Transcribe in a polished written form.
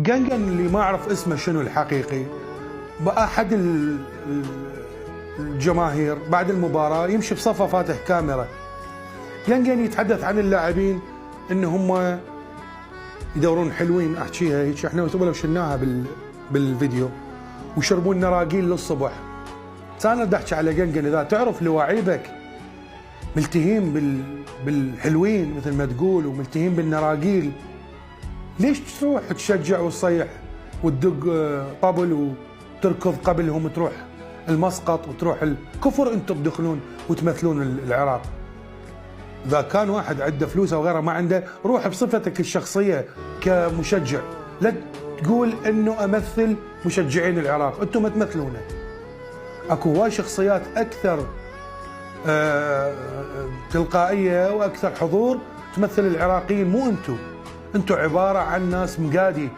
جنجن اللي ما اعرف اسمه شنو الحقيقي، باحد الجماهير بعد المباراه يمشي بصفه فاتح كاميرا. جنجن يتحدث عن اللاعبين ان هم يدورون حلوين، احكيها هيك احنا لو شلناها بالفيديو، ويشربون نراقيل للصبح. انا بدي احكي على جنجن، اذا تعرف لواعيبك ملتهين بالحلوين مثل ما تقول وملتهين بالنراقيل، ليش تروح تشجع وتصيح وتدق طبل وتركض قبلهم وتروح المسقط وتروح الكفر؟ انتم تدخلون وتمثلون العراق. اذا كان واحد عنده فلوس او غيره ما عنده، روح بصفتك الشخصيه كمشجع، لا تقول انه امثل مشجعين العراق، انتم ما تمثلونه. اكو هواي شخصيات اكثر تلقائيه واكثر حضور تمثل العراقيين، مو انتم. انتم عباره عن ناس مقادي